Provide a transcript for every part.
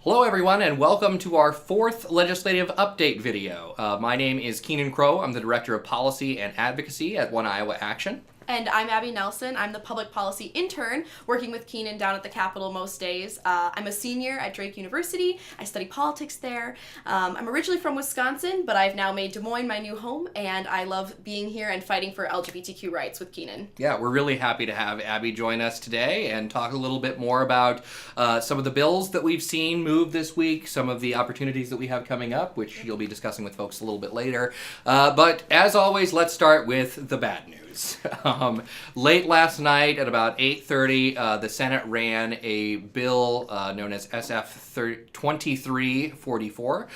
Hello everyone and welcome to our fourth legislative update video. My name is Keenan. I'm the Director of Policy and Advocacy at One Iowa Action. And I'm Abbi Nelson. I'm the public policy intern working with Keenan down at the Capitol most days. I'm a senior at Drake University. I study politics there. I'm originally from Wisconsin, but I've now made Des Moines my new home, and I love being here and fighting for LGBTQ rights with Keenan. Yeah, we're really happy to have Abbi join us today and talk a little bit more about some of the bills that we've seen move this week, some of the opportunities that we have coming up, which you'll be discussing with folks a little bit later. But as always, let's start with the bad news. Late last night at about 8:30, the Senate ran a bill known as SF 2344.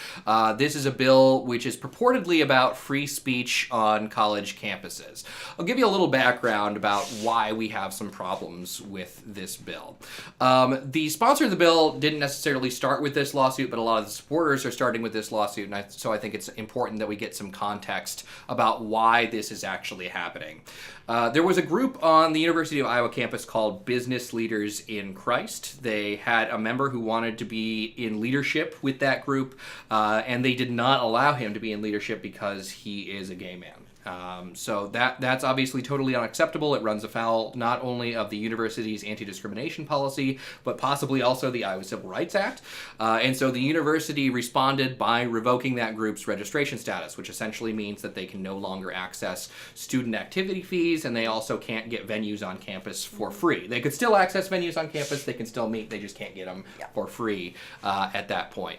This is a bill which is purportedly about free speech on college campuses. I'll give you a little background about why we have some problems with this bill. The sponsor of the bill didn't necessarily start with this lawsuit, but a lot of the supporters are starting with this lawsuit, and so I think it's important that we get some context about why this is actually happening. There was a group on the University of Iowa campus called Business Leaders in Christ. They had a member who wanted to be in leadership with that group, and they did not allow him to be in leadership because he is a gay man. So that's obviously totally unacceptable. It runs afoul not only of the university's anti-discrimination policy, but possibly also the Iowa Civil Rights Act. And so the university responded by revoking that group's registration status, which essentially means that they can no longer access student activity fees, and they also can't get venues on campus for free. They could still access venues on campus, they can still meet, they just can't get them for free at that point.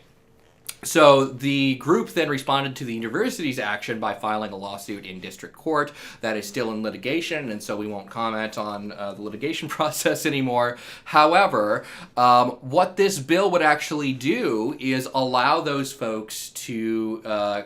So the group then responded to the university's action by filing a lawsuit in district court that is still in litigation, and so we won't comment on the litigation process anymore. However, what this bill would actually do is allow those folks to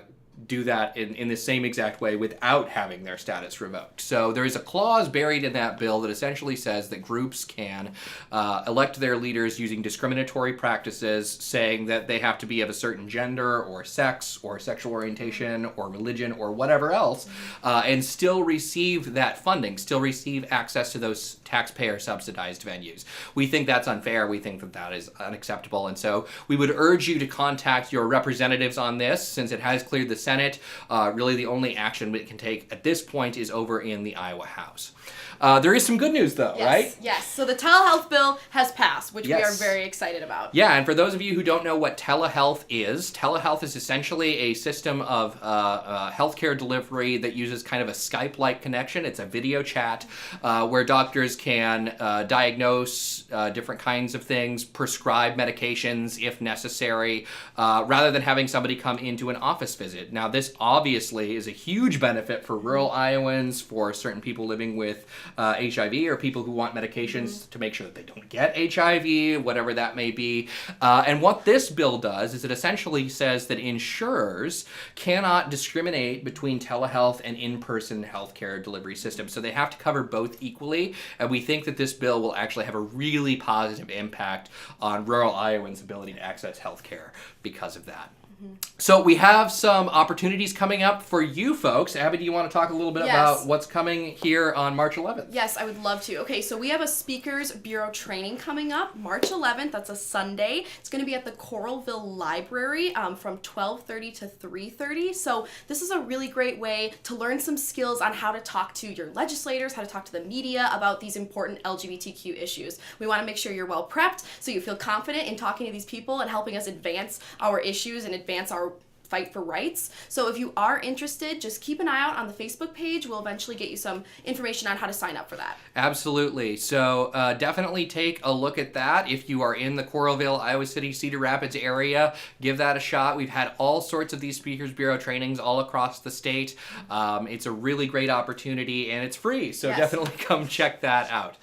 do that in the same exact way without having their status revoked. So there is a clause buried in that bill that essentially says that groups can elect their leaders using discriminatory practices, saying that they have to be of a certain gender or sex or sexual orientation or religion or whatever else, and still receive that funding, still receive access to those taxpayer subsidized venues. We think that's unfair. We think that that is unacceptable. And so we would urge you to contact your representatives on this, since it has cleared the Senate. Really the only action it can take at this point is over in the Iowa House. There is some good news though, right? Yes, so the telehealth bill has passed, which we are very excited about. Yeah, and for those of you who don't know what telehealth is essentially a system of healthcare delivery that uses kind of a Skype-like connection. It's a video chat where doctors can diagnose different kinds of things, prescribe medications if necessary, rather than having somebody come into an office visit. Now, this obviously is a huge benefit for rural Iowans, for certain people living with HIV, or people who want medications to make sure that they don't get HIV, whatever that may be. And what this bill does is it essentially says that insurers cannot discriminate between telehealth and in-person healthcare delivery systems. So they have to cover both equally, and we think that this bill will actually have a really positive impact on rural Iowans' ability to access healthcare because of that. So we have some opportunities coming up for you folks. Abbi, do you want to talk a little bit about what's coming here on March 11th? Yes, I would love to. Okay, so we have a Speakers Bureau training coming up March 11th. That's a Sunday. It's going to be at the Coralville Library from 12:30 to 3:30. So this is a really great way to learn some skills on how to talk to your legislators, how to talk to the media about these important LGBTQ issues. We want to make sure you're well prepped so you feel confident in talking to these people and helping us advance our issues and advance our fight for rights. So if you are interested, just keep an eye out on the Facebook page. We'll eventually get you some information on how to sign up for that. Absolutely. So definitely take a look at that. If you are in the Coralville, Iowa City, Cedar Rapids area, give that a shot. We've had all sorts of these Speakers Bureau trainings all across the state. It's a really great opportunity, and it's free. So definitely come check that out.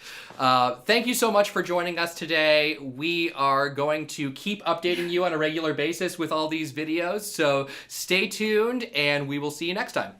Thank you so much for joining us today. We are going to keep updating you on a regular basis with all these videos. So stay tuned, and we will see you next time.